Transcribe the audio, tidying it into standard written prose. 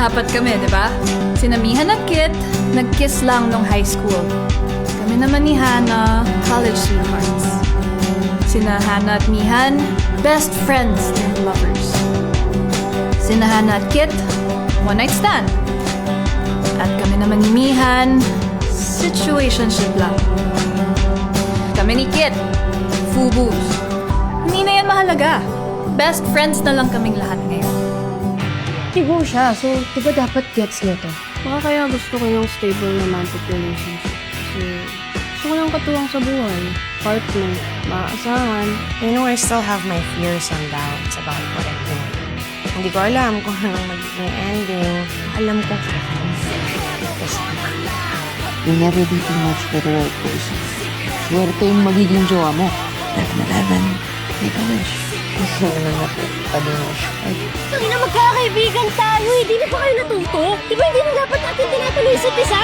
Apat kami, di ba? Sina Mihan at Kit, nag-kiss lang nung high school. Kami naman ni Hannah, college sweethearts. Sina Hannah at Mihan, best friends and lovers. Sina Hannah at Kit, one night stand. At kami naman ni Mihan, situationship lang. Kami ni Kit, FUBUs. Hindi na yan mahalaga. Best friends na lang kaming lahat ngayon. Tigo siya, so di ba dapat gets niya to? Baka kaya gusto ko yung stable romantic relationship. Kasi gusto ko yung katuwang sa buhay. Partner, maaasahan. You know, I still have my fears and doubts about what I'm doing. Hindi ko alam kung anong magiging ending. Alam ko You'll never be too much for the right person. Swerte yung magiging jowa mo. Lahat na laban, make a wish. Gusto ko na natin Tangin na magkakaibigan tayo, hindi na ba kayo natuto? Di ba hindi na dapat natin tinatuloy sa isa?